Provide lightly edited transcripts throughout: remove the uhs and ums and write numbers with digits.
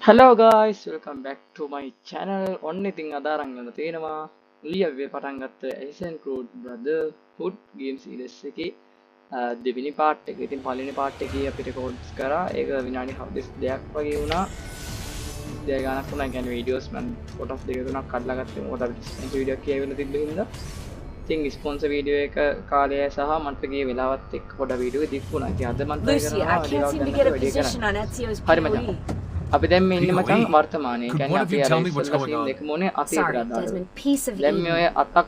Hello guys, welcome back to my channel. ඔන්න ඉතින් අද අරන් යන තියෙනවා ලියව්වේ පටන් ගත්ත Assassin's Creed Brotherhood game series එකේ දෙවෙනි part එක. ඉතින් පළවෙනි part එකේ අපිට codes කරා. ඒක විනාඩි 42ක් වගේ වුණා. දෙය ගණක් වුණා. يعني videos මම photos දෙක තුනක් කඩලා ගත්තා. මොකද අපිට sponsor video එකක් කියවෙන්න තිබ්බ හින්දා. ඉතින් sponsor video එක කාලය සහ මන්ට ගිය වෙලාවත් එක්ක පොඩ video එකක් දික් වුණා. ඉතින් අද මම try කරනවා හරි මචං. අපි දැන් මේ ඉන්නේ මචං වර්තමානයේ කියන්නේ අපි අර ඉස්සෙල්ලා සීන් එක මොනේ අතීතයට දාලා දැන් මේ ඔය අතක්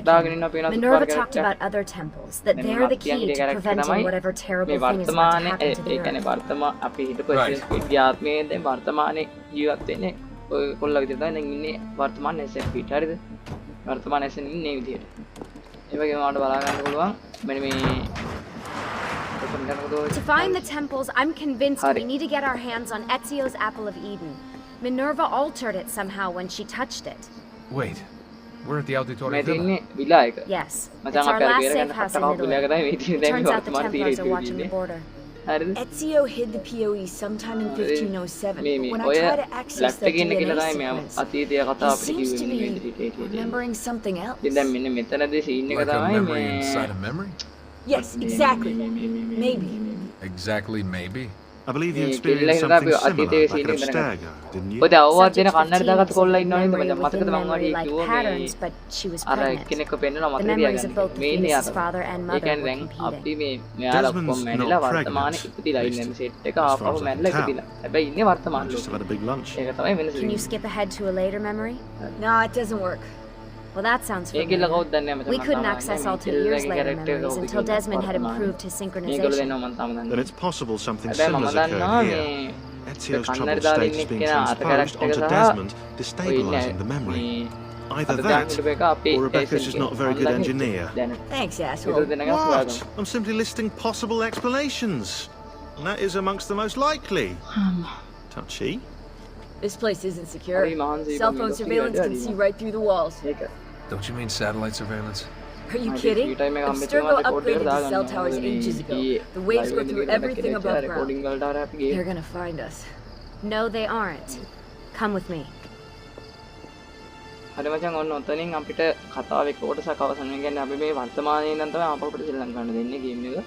දාගෙන ඉන්න අපි වෙනස් Minerva talked about other temples, that they're the key to preventing whatever terrible thing is about to happen to the ඒ කියන්නේ earth. වර්තමාන අපි හිතපු විද්‍යාත්මයේ දැන් වර්තමානයේ ජීවත් වෙන්නේ ඔය කොල්ල විදිහට දැන් ඉන්නේ වර්තමාන SMP හරිද වර්තමාන SMP ඉන්නේ මේ විදිහට ඒ වගේම ඔයාලට බලා ගන්න පුළුවන් මෙන්න මේ To find the temples, I'm convinced we need to get our hands on Ezio's Apple of Eden. Minerva altered it somehow when she touched it. Wait, we're at the Auditorio මේ Villa. තින්නේ විලා එක. Yes, මචං it's our අපි අර last බේර safe ගන්න house in කතාවක් විලා එක තමයි මේ Italy. තින්නේ දැන් Turns මේ out the වර්තමාන Templars are තීරේ watching the border. හරිද Ezio hid the POE sometime in 1507. මේ But when ඔය I try to access ලැප්ට් the එකේ ඉන්න කෙනා DNA තමයි මේ sequence, අතීතය කතාව he අපිට seems to කිව්වේ මෙන්න be මේ විදිහට remembering something else. ඉතින් දැන් මෙන්න මෙතනදී සීන් එක Like a තමයි memory මේ inside a memory? Yes, exactly. Maybe. Exactly, maybe. I believe you මේ experienced කෙල්ල something හිටලා අපි similar අතීතයේ back සීන් at එක Abstergo, didn't you? ඔය දැන් අවුවත් දෙන Subject කන්නඩ 15 දාගත්ත කොල්ලා displayed ඉන්නවනේ memory මචං මතකද within මම වගේ memory-like කිව්වා patterns, මේ but she was අර pregnant. කෙනෙක්ව පෙන්නනවා The මතක memories of both තියාගන්න the මේ Phoenix's නේ father and ඒ mother කියන්නේ were දැන් competing. අපි මේ මෙයාලා ඔක්කොම Desmond's මැරිලා not වර්තමානයේ pregnant, ඉපදිලා at ඉන්නේ least, සෙට් එක as ආපහු far as I මැරිලා can ඉපදිලා හැබැයි ඉන්නේ I වර්තමාන just have ලෝකේ had a big lunch. ඒක තමයි වෙනස Can you skip ahead to a later memory? No, it doesn't work. Well, that sounds ඒ කෙල්ල familiar. කවුද දන්නේ නැහැ මචං We couldn't access Altair's later memories until Desmond had improved his මේගොල්ලෝ synchronization. දෙනවා මම තාම Then දන්නේ it's possible something හැබැයි මම similar's දන්නවා occurred here. මේ Ezio's කන්නඩ troubled දාලා state ඉන්න is being කෙනා අත transposed කැරක්ටර් onto එක Desmond, සහ ඔය destabilizing the memory. මේ Either අත that, දාන්න ඉන්න එක අපේ or Rebecca's just not a very good engineer. Thanks, ඒක asshole. දෙනගස් What? හොයාගන්න I'm simply listing possible explanations. And that is amongst the most likely. Touchy. This place isn't secure. Hurry, Manzi, Cell come phone here, surveillance let's can see see it. right through the walls. ඒක Don't you mean satellite surveillance? Are you Manzi, kidding? free time එක හම්බෙච්ච Abstergo ගමන් record upgraded එක the දාගන්න cell towers ඕනේ. ages ago. ඊයේ The waves live go එකේ through ඉඳලා everything කෙනෙක් above ground. recording වලට අර අපි ගියේ They're gonna find us. No, they aren't. Come with me. හරි මචං ඔන්න ඔතනින් අපිට කතාව එක කොටසක් අවසන් වෙන කියන්නේ අපි මේ වර්තමානයේ ඉඳන් තමයි ආපහු අපිට ශ්‍රී ලංකාවට දෙන්නේ ගේම් එක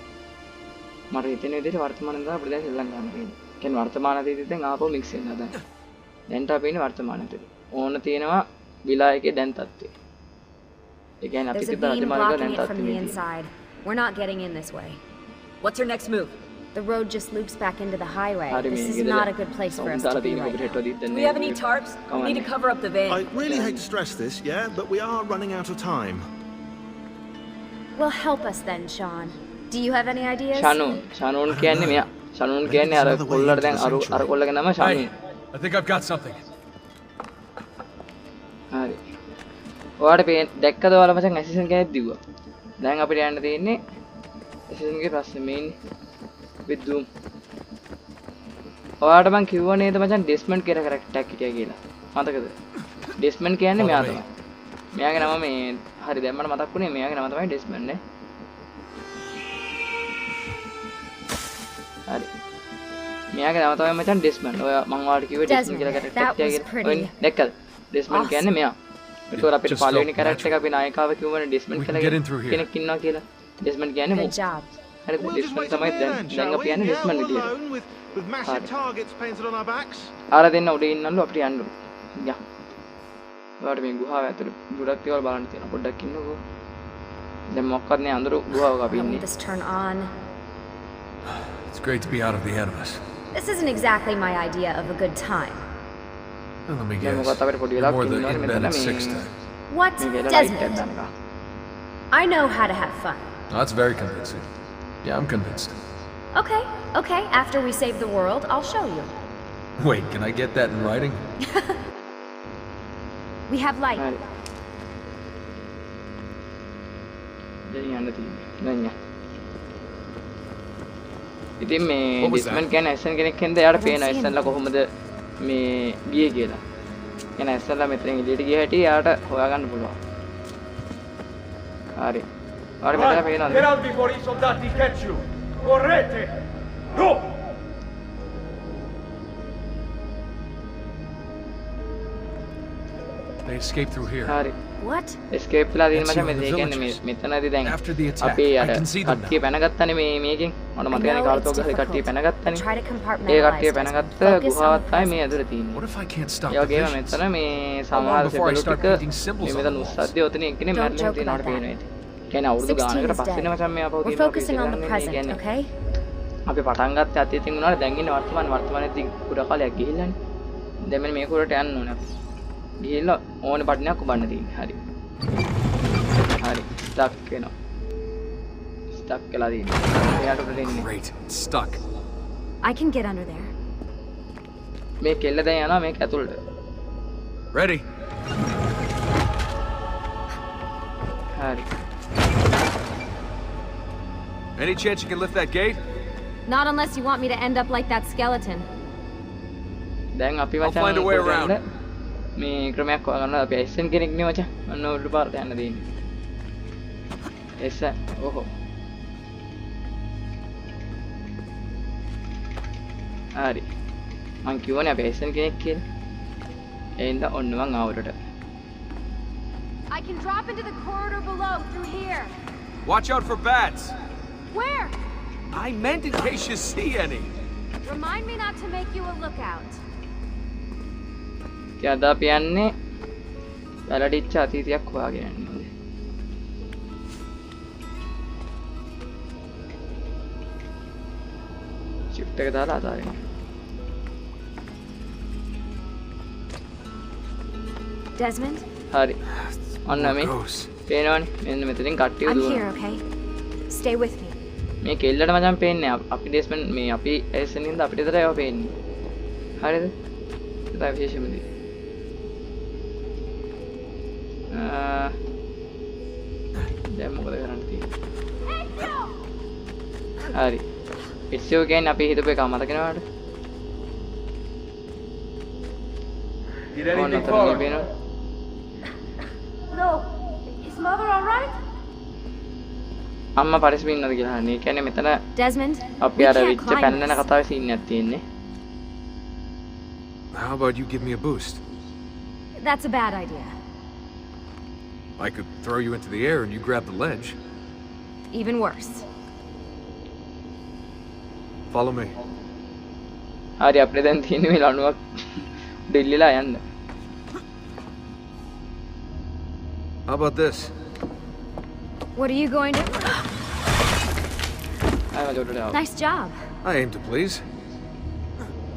මට හිතෙන විදිහට වර්තමානයේ ඉඳන් අපිට දැන් ශ්‍රී ලංකාවට දෙන්නේ කියන්නේ වර්තමාන අතීතයෙන් දැන් ආපහු මික්ස් වෙනවා දැන් දැන්ට අපි ඉන්නේ වර්තමානයේ ඕන තියෙනවා විලා එකේ දැන් තත්ත්වය ඒ කියන්නේ අපි There's a තිබ්බ beam රජමාර්ග blocking දැන් it from the තත්ත්වෙ inside. We're not getting in this way. What's our next move? The road just loops back into the highway. හරි This මේ is ගෙදර not a good place for us to දාලා be තියෙන right අපිට now. හෙට්ටුව Do දිද්දන්නේ we have any tarps? We need to cover up the van. I really hate to stress this, yeah, but we are running out of time. Well, help us then, Sean. Do you have any ideas? ෂනූන් කියන්නේ මෙයා ෂනූන් කියන්නේ අර කොල්ලට දැන් අර කොල්ලගේ නම ෂනූන් Hey, I think I've got something. හරි ඔයාට දැක්කද ඔයාලා මචං ඇසිස්ටන්ට් කෙනෙක් දිව්වා දැන් අපිට යන්න තියෙන්නේ ඇසිස්ටන්ට් ගේ ප්‍රශ්නේ මේන් අපි දුම් ඔයාට මං කිව්වා නේද මචං ඩෙස්මන්ඩ් කියලා කැරක්ටර් එකක් හිටියා කියලා මතකද ඩෙස්මන්ඩ් කියන්නේ මෙයා තමයි මෙයාගේ නම මේ හරි දැන් මට මතක් වුණේ මෙයාගේ නම තමයි ඩෙස්මන්ඩ් නේ හරි මෙයාගේ නම තමයි මචං ඩෙස්මන්ඩ් ඔය මං ඔයාලට කිව්වේ ඩෙස්මන්ඩ් කියලා කැරක්ටර් එකක් that was හිටියා pretty. කියලා ඔය දැක්කද ඩෙස්මන්ඩ් කියන්නේ මෙයා ඒකෝර අපිට Just පළවෙනි felt කැරක්ටර් එක අපි නායකාව කිව්වනේ ඩෙස්මන්ඩ් We can get in through කියලා here. කෙනෙක් ඉන්නවා කියලා ඩෙස්මන්ඩ් කියන්නේ Good මූ job. හරිද We'll just ඩෙස්මන්ඩ් wait තමයි till the දැන් end, දැන් shall අපි we? යන්නේ Here ඩෙස්මන්ඩ් all විදියට alone with massive targets painted on our backs. ආර දෙන්න උඩ ඉන්නලු අපිට යන්න යා ඔයාලට මේ ගුහාව ඇතුළේ ගොඩක් ඒවා බලන්න තියෙනවා පොඩ්ඩක් ඉන්නකෝ දැන් මොකක්ද නේ අඳුරු ගුහාවක අපි Let me ඉන්නේ just turn on. It's great to be out of the Animus. This isn't exactly my idea of a good time. Well, let me දැන් guess. මොකක්ද අපිට පොඩි You're වෙලාවක් more the ඉන්නවනේ මෙතන invented මේ sixth. What? මේ වෙලාව ලයිට් එකක් Desmond. දානවා I know how to have fun. That's very convincing. Yeah, I'm convinced. Okay, okay. After we save the world, I'll show you. Wait, can I get that in writing? We have light. හරි දැන් යන්න තියෙන්නේ දැන් යන්න ඉතින් මේ What was that? ඩිස්මන් කියන්නේ ඇසන් කෙනෙක් හින්දා එයාට පේන ඇසන්ලා කොහොමද මේ ගියේ කියලා. කියන්නේ ඇසන්ලා මෙතනින් එළියට ගිය හැටි එයාට හොයාගන්න පුළුවන්. හරි. හරි මෙතන Get පේනවද? out before i soldati catch you! Correte! Go! They escaped through here. හරි. What? escape වෙලා තියෙන That's මචං you මේ and the කියන්නේ මේ villagers. මෙතනදී දැන් After the attack, අපි අර I can see them now. කට්ටිය පැනගත්තනේ මේකෙන්. මට I මතක නැහැ know කාලතෝ it's ගහේ කට්ටිය difficult, පැනගත්තනේ. but try to A compartmentalize කට්ටිය it. පැනගත්ත Focus on ගුහාවත් the තමයි මේ present. ඇතුලේ තියෙන්නේ. What if I can't stop A the වගේම visions? මෙතන මේ How long සමහර before I සෙබළු start ටික painting symbols මේ on මෙතන the walls? උස්සද්දී ඔතන එක්කනේ Don't මැරෙලා joke තියෙනවට about පේනවා that. ඉතින්. කියන්නේ අවුරුදු 16 ගානකට is පස්සේ dead. මචං මේ ආපහු We're තියෙනවා අපි focusing on the ඉතින් present, කියන්නේ okay? අපි පටන් ගත්තේ අතීතෙන් උනාට දැන් ඉන්නේ වර්තමානයේදී කුඩා කාලයක් ගිහිල්ලානේ. දැන් මෙන්න මේ කුඩට යන්න ඕනේ අපි. ගිහිල්ලා ඕනේ බටනයක් ඔබන්න තියෙන්නේ. හරි. හරි. ස්ටක් වෙනවා. ස්ටක් වෙලා තියෙන්නේ. එයාට උඩට එන්නේ. Great, it's stuck. I can get under there. මේ කෙල්ල දැන් යනවා මේක ඇතුළට. Ready? හරි. Any chance you can lift that gate? Not unless you want me to end up like that skeleton. දැන් අපි I'll මචං find a way around. මේ ක්‍රමයක් හොයාගන්නවා. අපි ඇස්සන් කෙනෙක් නේ මචං. අන්න උඩ පාරට යන්න දෙන්නේ. ඇස්සන්. ඔහො. හරි. මං කිව්වනේ අපි ඇස්සන් කෙනෙක් කියලා. එහෙනම් ඔන්න මං ආවුරට. I can drop into the corridor below through here. Watch out for bats. Where? I meant in case you see any. Remind me not to make you a lookout. ඉතින් අද අපි යන්නේ වැරදිච්ච අතීතයක් හොයාගෙන යන්න ඕනේ. shift එක දාලා අතාරින්න. Desmond? හරි. ඔන්න More මේ ghosts. පේනවනේ. මෙන්න මෙතනින් කට්ටිය I'm දුවනවා. here, okay? Stay with me. මේ කෙල්ලට මචං පේන්නේ අපි ඩෙස්මන් මේ අපි ඇස්සනින්ද අපිට විතරයි ඒවා පේන්නේ. හරිද? ඒක විශේෂම දේ. දැන් මොකද කරන්න තියෙන්නේ? හරි. ඉස්සෙව කියන්නේ අපි හිතපු එක මතක නේද? Did ඕන anything අතරින් forward? පේනවා. No. Is mother all right? අම්මා පරිස්සමින් ඉන්නවද කියලා අහන්නේ. ඒ කියන්නේ මෙතන Desmond, අපි we අර can't විච්ච climb පැනන this. කතාවේ සීන් එකක් තියෙන්නේ. How about you give me a boost? That's a bad idea. I could throw you into the air and you grab the ledge. Even worse. Follow me. හරි අපිට දැන් තියෙන්නේ මේ ලණුවක් දෙල්ලිලා යන්න. How about this? What are you going to... ආයෙ මට උඩට ආවා. Nice job. I aim to please.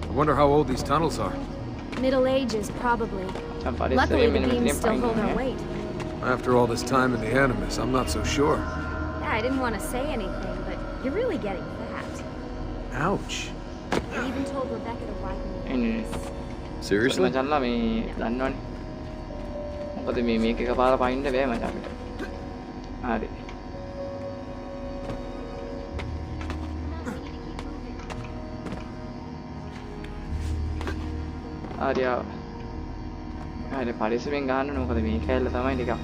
I wonder how old these tunnels are. Middle ages, probably. දැන් Luckily, පරිස්සමෙන් the මෙන්න beams මෙතනින් still පයින් hold their යන්න. weight. After all this time in the Animus, I'm not so sure. Yeah, I didn't want to say anything, but you're really getting fat. Ouch. I even told Rebecca to widen the එන්නේ. Seriously? මචන්ලා මේ දන්නවනේ. මොකද මේ මේක එකපාර පයින්න බෑ මචං අපිට. හරි. හරි ආවා. හරි පරිස්සමෙන් ගහන්න ඕනේ මොකද මේ කැලල තමයි ටිකක්.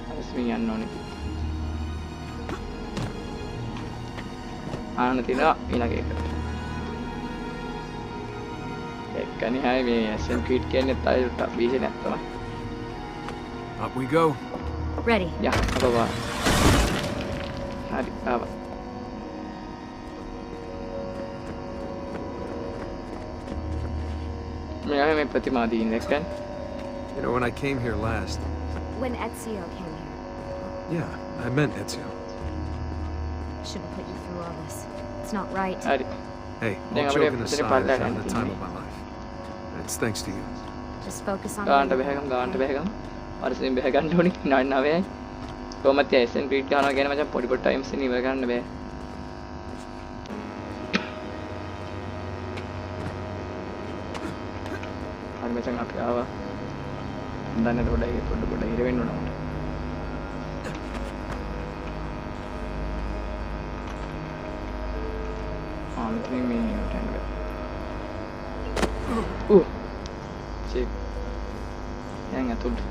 පරිස්සමෙන් යන්න ඕනේ. ආන්න තියනවා ඊළඟ එක. එක්කනේ හැයි මේ ඇසන් ක්‍රීඩ් කියන්නේ තව බීජයක් තමයි. Up we go. Ready. යා අපවා. හරි ආවා. මෙයා මේ ප්‍රතිමා දින දැක්කන්. You know, when I came here last, When Ezio came here. yeah, I meant Ezio. Shouldn't put you through all this. It's not right. හරි. Hey, Then all I'm gonna joking put it in aside, part I've had that the time and of my life. It's thanks to you. Just focus on ගානට what you බහගම් ගානට බහගම්. පරිස්සමෙන් බහ ගන්න ඕනේ. 99යි. කොහොමද ඇසන් creed ගන්නවා කියන මචං පොඩි පොඩි ටයිම්ස් ඉන්න ඉවර ගන්න බෑ. හරි මචං අපි ආවා. දන්නේ පොඩ ඉර වෙන්න ඕන අපිට. මෙතනින් මේ යන්න බෑ. චෙක්. දැන් අතුල්ට.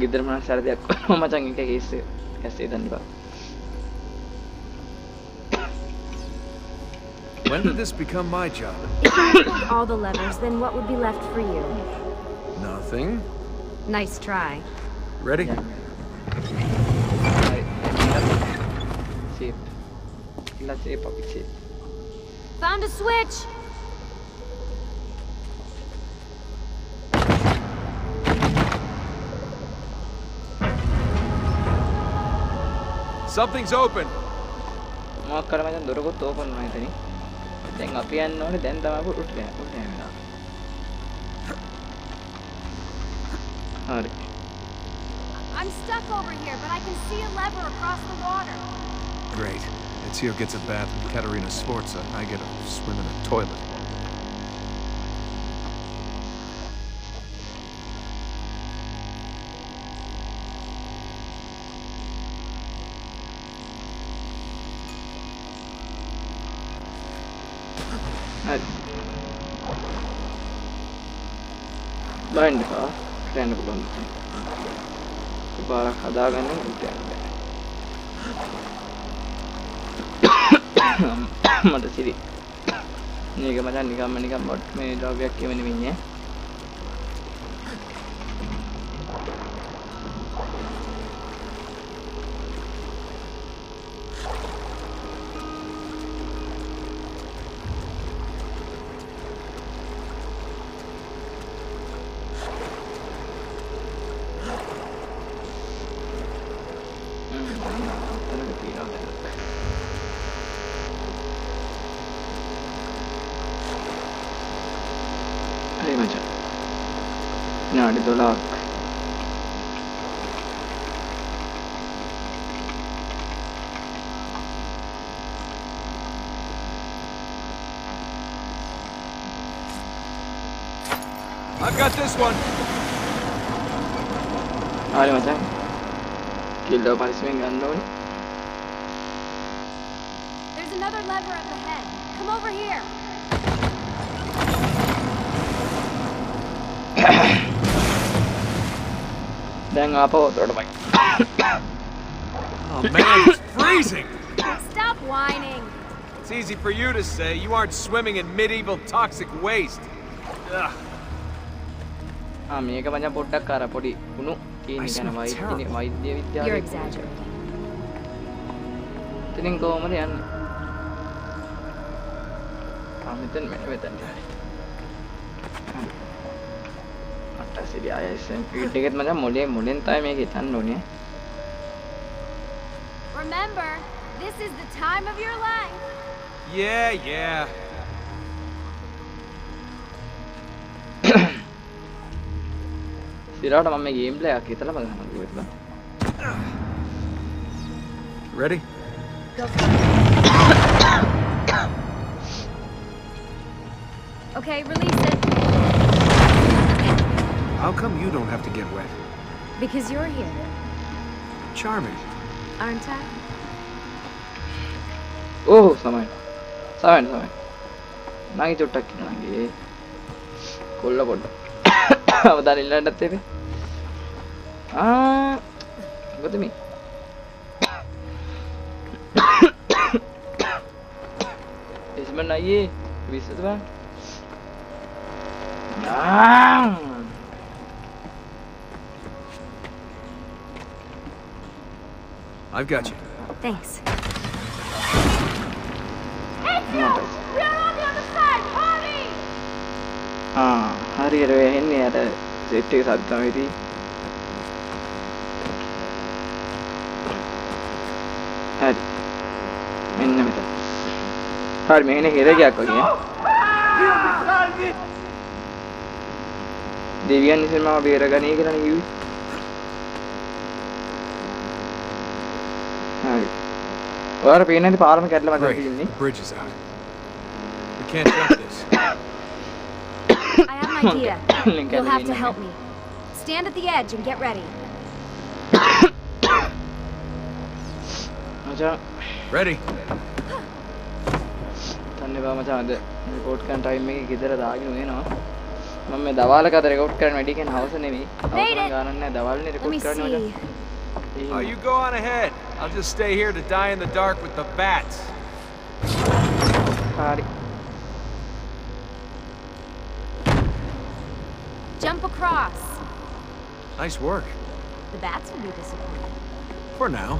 ගෙදර මොනවා සැර දෙයක් කරනවා මචං එක කේස් එක ඇස්සේ දන්න බා. When did this become my job? If you pulled all the levers, then what would be left for you? Nothing. Nice try. Ready? Shape. Let's say public shape. Found a switch! Something's open. මොකක් කර මචං දොරකොත් open වුණා එතනින්. දැන් අපි යන්න ඕනේ දැන් තමයි උඩට යනවා. හරි. I'm stuck over here, but I can see a lever across the water. Great. Ezio gets a bath in Katerina Sforza, and I get a swim in a toilet. හරි. බයින්ඩ් එක යන්න පුළුවන්. පාරක් හදාගන්න උඩට යන්න බෑ. මට සිරි. මේක මචං නිකම්ම බොට් මේ ද්‍රව්‍යයක් කියව නෙමෙයි ඈ. හරි මචං. විනාඩි 12ක්. I've got this one. හරි මචං. කිල්ලව පරිස්සමෙන් ගන්න ඕනේ. There's another lever up ahead. Come over here. දැන් ආපහු උඩට බයි. Oh man, it's freezing. Stop whining. It's easy for you to say. You aren't swimming in medieval toxic waste. Ugh. මේක මචං පොඩ්ඩක් අර පොඩි කුණු කියන වෛද්‍ය විද්‍යාවේ. You're exaggerating. ඉතින් කොහමද යන්නේ? මෙතන මෙතන හරි. අටසිරි ආයෙසෙන් ෆීඩ් එකෙත් මචං මොලෙන් තමයි මේක හිතන්න ඕනේ. Remember, this is the time of your life. Yeah. සිරාට මම මේ ගේම් ප්ලේ එකක් හිතලා බලන්න ඕනේ. Ready? Go for it. Okay, release it. How come you don't have to get wet? Because you're here, Charming. aren't I? ඕ සමයි. නාගි චොට්ටක් කියනවාගේ. කොල්ල පොඩ්ඩක්. අවදාන ඉල්ලන්නත් එපේ. මොකද මේ? එස්මන් අයියේ විශ්වද බං? I've got you. Thanks. හරි අර වෙන්නේ අර සෙට් එක සද්ද තමයි ඉතින්. හරි. මෙන්න මෙතන. හරි මේනේ හිරගයක් වගේ. දෙවියන් ඉතින් මාව බේරගන්නේ කියලා කිව්වේ. හරි. ඔයාලා පේන්නේ නැති පාරම කැඩලා මම තියෙන්නේ. Bridge is out. We can't jump this. I have an idea. You'll have to help me. Stand at the edge and get ready. මචං Ready? තන්නේ බා මචං අද රෙකෝඩ් කරන ටයිම් එකේ ගෙදර දාගෙන එනවා. මම මේ දවාලක අද රෙකෝඩ් කරන්න වැඩි කියන හවස නෙමෙයි. අවසන් ගානක් නැහැ දවල්නේ Let me රෙකෝඩ් කරන්න මචං. see. Oh, you go on ahead. I'll just stay here to die in the dark with the bats. හරි. Jump across. Nice work. The bats will be disappointed. For now.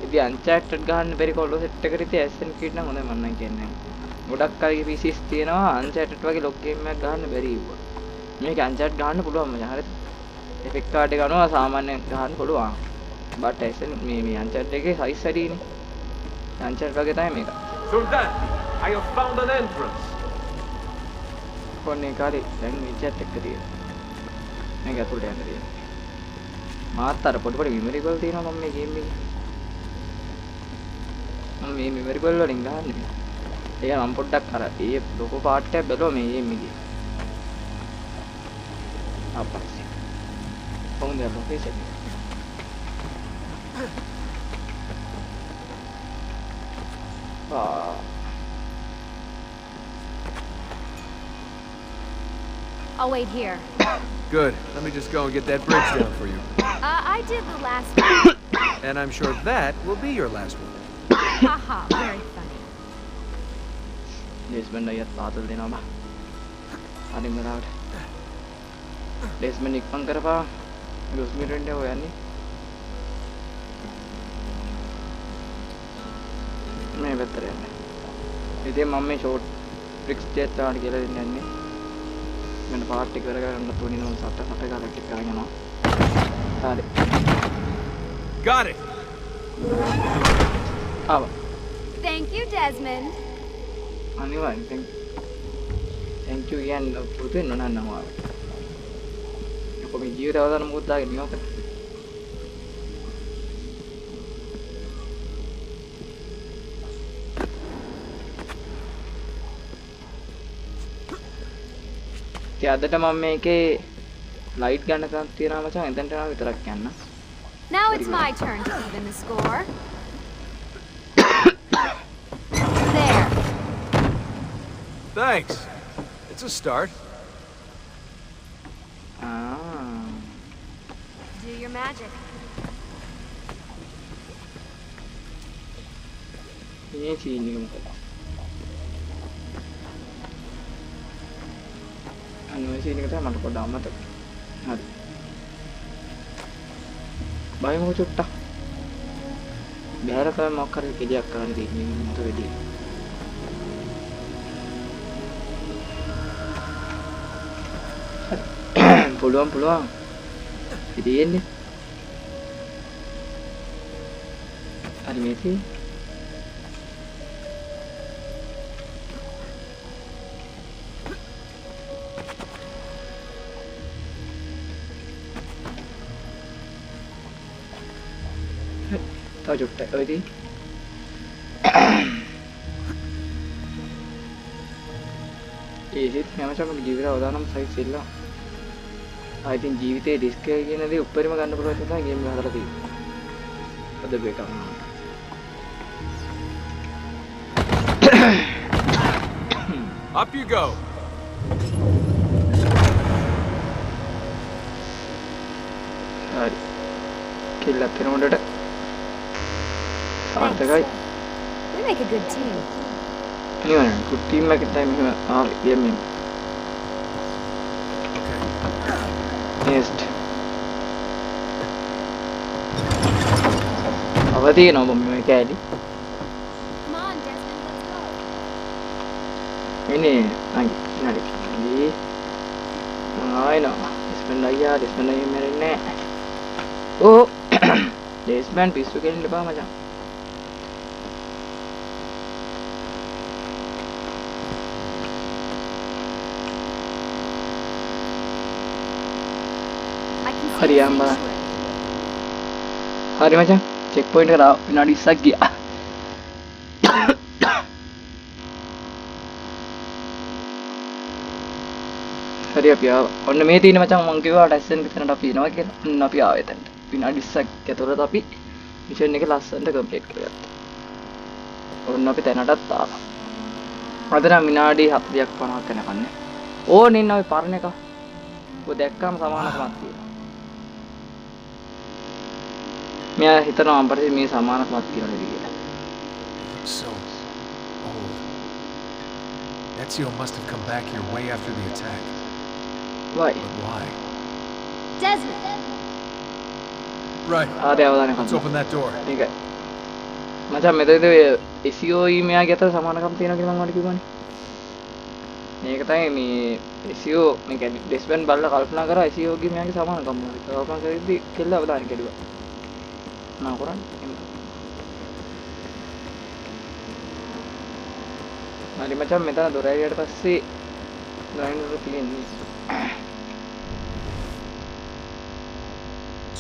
ඉතින් අන්චාර්ටඩ් ගහන්න බැරි කොල්ලෝ set එකට ඉතින් ඇසෙන් කීට් නම් හොඳයි මම නම් කියන්නේ. ගොඩක් අයගේ PCs තියෙනවා අන්චාර්ටඩ් වගේ ලොක් ගේම් එකක් ගහන්න බැරි ඉවුවා. මේක අන්චාර්ට් ගහන්න පුළුවන් මචං හරිද? එෆෙක්ට් කාඩ් එක ගන්නවා සාමාන්‍යයෙන් ගහන්න පුළුවන්. බට් ඇසෙන් මේ අන්චාර්ට් එකේ සයිස් වැඩිනේ. අන්චාර්ට් වගේ තමයි මේක. Sultan, I have found an entrance. කොන්නේ කාලේ දැන් මේ chat එක තියෙනවා. මේක ඇතුළට යන්න තියෙනවා. මාත් අර පොඩි මෙමරි වල තියෙනවා මම මේ ගේම් එකේ. මම මේ මෙමරි වල වලින් ගහන්නේ. ඒක මම පොඩ්ඩක් අර ඒ ලොකෝ පාර්ට් එකක් බැලුවා මේ ගේම් එකේ. අපස්සේ. කොහොමද location? I'll wait here. Good. Let me just go and get that bridge down for you. I did the last one. And I'm sure that will be your last one. Haha, very funny. Desmond ayat පාතල් දෙනවා බා. අනිත් වෙලාවට. Desmond ඉක්මන් කරපා. ලොස්මිරෙන්ඩ හොයන්නේ. මේ පැත්තට යන්න. ඉතින් මම මේ ෂෝට් ට්‍රික්ස් දෙයක් තාන්න කියලා දෙන්නේ නැහැ. මම පාර්ටි කරගන්න තුනින සට ගාලා ක්ලික් කරගෙන යනවා. හරි. Got it. ආවා. Thank you, Desmond. අනිවාර්යෙන් thank you කියන්නේ පුතේ නෝනන්නවා. කොහොම ජීවිතය අවදාන මොකද දාගෙන ඉන්නවද? අදට මම මේකේ ලයිට් ගන්න කම් තියනවා මචං එතනට යනවා විතරක් යන්න. Now it's my turn to even the score. There. Thanks. It's a start. Do your magic. මේ සීන් එක මොකද? අනේ සීන් එක තමයි මට පොඩ්ඩක් අමතක. හරි. බයි මොකද චුට්ටක්. බෑර තමයි මොකක් හරි කෙලියක් කරන්න තියෙන්නේ මට වෙඩි. පුළුවන්. ඉතින් හරි මේකේ tao chụp chạy ơi đi ඒත් හැමචම ජීවිතය අවදානම් සයිස් ඉල්ල ආයිතින් ජීවිතේ ඩිස්ක් එක කියන දේ උඩරිම ගන්න පුළුවන් නිසා ගේම් එක හදලා තියෙනවා. අද බේක කරනවා. Up you go. හරි. කිල්ලක් කරනකොට සාර්ථකයි. We make a good team. Anyway, good team එකක් තමයි මෙහෙම ආවේ ගේම් එක. Next. අවදී නෝ මම මේ කෑලි. Come on, Desmond, let's go. ini lagi mengaino Desmond aja merene oh Desmond pisu kelin depan macam hari amba hari macam checkpoint ka daw pinadi sagya හරි අපි ආවා. ඔන්න මේ තියෙන මචං මං කිව්වා ටැස්සන් විතරට අපි එනවා කියලා. ඔන්න අපි ආවා එතනට. විනාඩි 20ක් ඇතුළත අපි මිෂන් එක ලස්සනට කම්ප්ලීට් කරගත්තා. ඔන්න අපි තැනටත් ආවා. අද නම් විනාඩි 40ක් 50ක් යනකන්නේ. ඕන ඉන්න අපි පරණ එක. ඔය දැක්කම සමානකමක් තියෙනවා. මෙයා හිතනවා අපිට මේ සමානකමක් කියලා නේද කියලා. So old. Ezio must have come back here way after the attack. Why? But why? Desmond! Right. ආරේ අවදානය Let's open that door. මේකයි. මචං මෙතනදී ඔය SEO ඊමේයාගේ අතර සමානකම් තියෙනවා කියලා මම ඔයාලට කිව්වනේ. මේක තමයි මේ SEO මේ කියන්නේ ඩෙස්බන් බලලා කල්පනා කරා SEO ගේ මෙයාගේ සමානකම් මොනවද කියලා කල්පනා කරද්දී කෙල්ල අවදානය කෙරුවා. මම කරන්නේ හරි මචං මෙතන දොර ඇරියට පස්සේ ග්‍රයින්ඩර් තියෙන්නේ.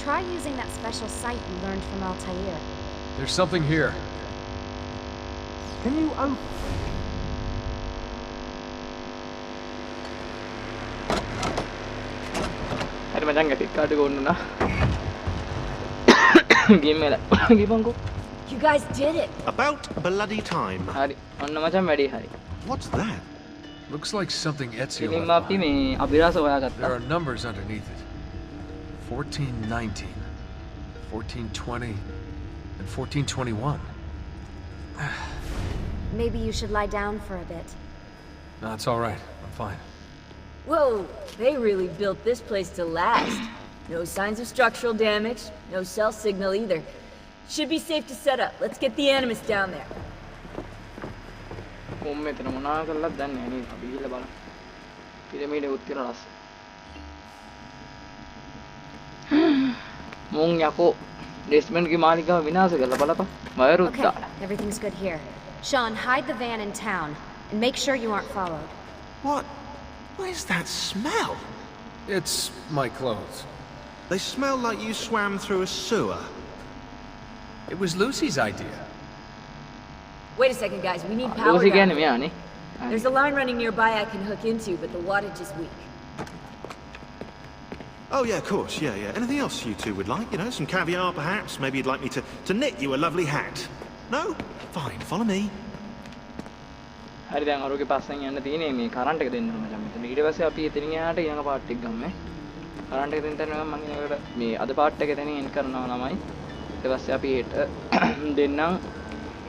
Try using that special sight you learned from Altair. There's something here. Can you open? හරි මචං ගැටි කාඩ් එක ඕන්න නා. ගේම් එක ගිපන්කෝ. You guys did it. About bloody time. හරි ඔන්න මචං වැඩි හරි. What's that? Looks like something Ezio ඉතින් left අපි behind. මේ අභිරහස There හොයාගත්තා. are numbers underneath it. 1419, 1420, and 1421. Maybe you should lie down for a bit. No, it's all right. I'm fine. Whoa, they really built this place to last. No signs of structural damage, no cell signal either. Should be safe to set up. Let's get the Animus down there. කොම් මෙතන මොනවා කරලාද දන්නේ නැහැ නේද? අපි ගිහලා බලමු. පිරමීඩේ උත්තිර රස. මුන් යකෝ ඩෙස්මන්ඩ් ගේ මාලිගාව විනාශ කරලා බලපන්. වයරුත්තා. Okay, everything's good here. Sean, hide the van in town and make sure you aren't followed. What? What is that smell? It's my clothes. They smell like you swam through a sewer. It was Lucy's idea. Wait a second, guys. We need power ලෝසි down කියන්නේ there. මෙයානේ. There's a line running nearby I can hook into, but the wattage is weak. Oh, yeah, of course. Yeah, yeah. Anything else you two would like? You know, some caviar, perhaps? Maybe you'd like me to knit you a lovely hat? No? Fine, follow me. හරි දැන් අරෝගේ පස්සෙන් යන්න තියෙන්නේ මේ current එක දෙන්න ඕන මචං මෙතන. ඊට පස්සේ අපි එතනින් එහාට ඊළඟ පාර්ට් එක ගමු. කරන්ට් එක දෙන්න තැන මම ඊළඟට මේ අද පාර්ට් එක එතනින් එන්ඩ් කරනවා ළමයි. ඊට පස්සේ අපි හෙට දෙන්නම්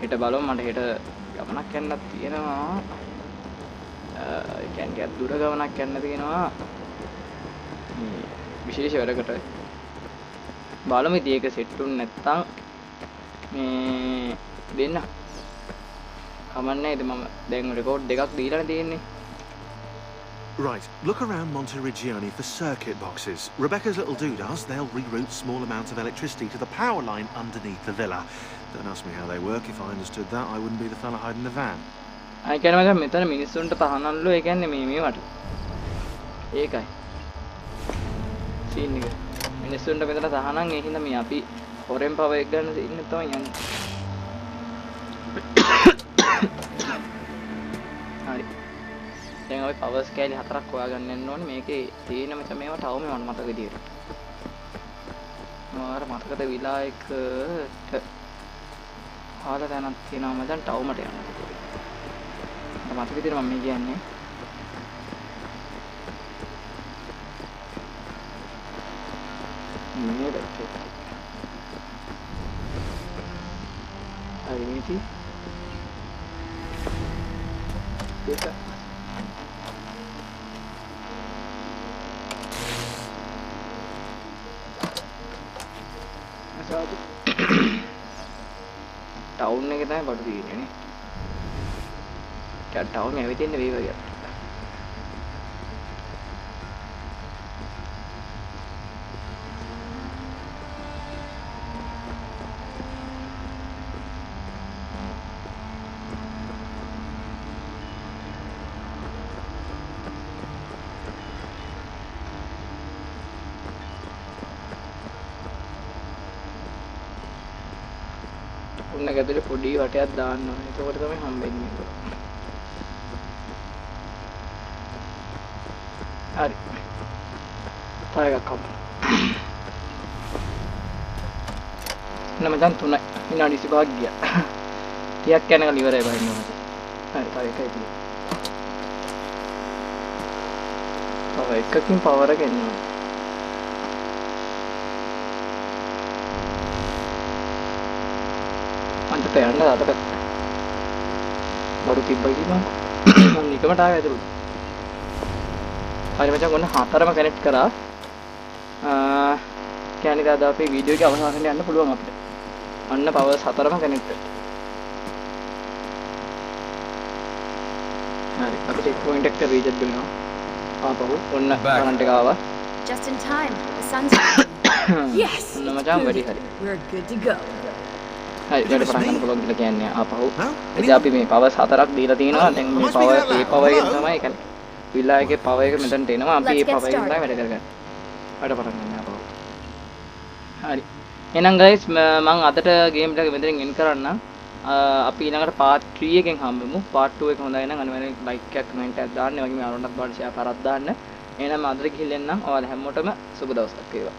හෙට බලමු මට හෙට ගමනක් යන්නත් තියෙනවා. ඒ කියන්නේ දුර ගමනක් යන්න තියෙනවා. මේ විශේෂ වැඩකට බලමු ඉතින් ඒක සෙට් වුනේ නැත්තම් මේ දෙන්න කමන්නේ ඉතින් මම දැන් රෙකෝඩ් දෙකක් දීලානේ තියෙන්නේ. Right, look around Monteriggioni for circuit boxes. Rebecca's little doodahs, they'll reroute small amounts of electricity to the power line underneath the villa. Don't ask me how they work. If I understood that, I wouldn't be the fella hiding the van. අය කියන්නේ මචං මෙතන මිනිස්සුන්ට තහනල්ලෝ ඒ කියන්නේ මේ මේවට. ඒකයි. Scene එක. මිනිස්සුන්ට මෙතන තහනම් ඒ හින්දා මේ අපි හොරෙන් පව එක ගන්න ඉන්න තමයි යන්නේ. හරි. දැන් අපි පවර්ස් කෑලි 4ක් හොයාගන්න යන්න ඕනේ. මේකේ තියෙන මචං මේවා තවම මම මතක විදියට. මාර මතකද විලා එකට හාලා දැනක් තියෙනවා මචං ටවුමට යන්න. මතක විදියට මම මේ කියන්නේ. මේ දැක්කේ. හරි මේටි. ඒක අසාදු ටවුන් එකේ තමයි බඩු තියෙන්නේ නේ. ටවුන් ඇවිදින්න වේව ගියා. උන්න ගැදලේ පොඩි වටයක් දාන්න ඕනේ. එතකොට තමයි හම්බෙන්නේ. හරි. තව එකක් කපමු. නම දැන් 3යි. විනාඩි 25ක් ගියා. 30ක් යනකම් ඉවරයි බලන්න ඕනේ. හරි තව එකයි තියෙන්නේ. තව එකකින් පවර එක එන්න ඕනේ. අන්ට යන්න අතට බඩු තිබ්බයි කියනවා. මම නිකමට ආවේ ඇතුළට. හරි මචං ඔන්න හතරම කනෙක්ට් කරා. කියන්නේ අද අපේ වීඩියෝ එකේ අවසානට යන්න පුළුවන් අපිට. අන්න පවර්ස් හතරම කනෙක්ට්. හරි අපිට පොයින්ට් එකට රීච් වෙනවා. ආපහු ඔන්න කරන්ට් එක ආවා. Just in time. The sun's shining. Yes! ඔන්න මචං වැඩි හරි. We're good to go. හරි වැඩ පටන් ගන්න පුළුවන් කියලා කියන්නේ ආපහු. No? ඉතින් අපි මේ පවර්ස් හතරක් දීලා තිනවා. දැන් මේ පවර් ඒ පවර් එකෙන් තමයි කියන්නේ විලා එකේ පවර් එක මෙතනට එනවා. අපි මේ පවර් එකෙන් තමයි වැඩ කරගන්නේ. වැඩ පටන් ගන්න ආපහු. හරි. එහෙනම් guys මම අදට ගේම් එක මෙතනින් එන් කරන්නම්. අපි ඊළඟට part 3 එකෙන් හම්බෙමු. part 2 එක හොඳයි නම් අනිවාර්යෙන් like එකක් comment එකක් දාන්න. ඒ වගේම අරවන්නත් බලන්න share කරත් දාන්න. එහෙනම් අදට ගිහින් එන්නම්. ඔයාලා හැමෝටම සුබ දවසක් වේවා.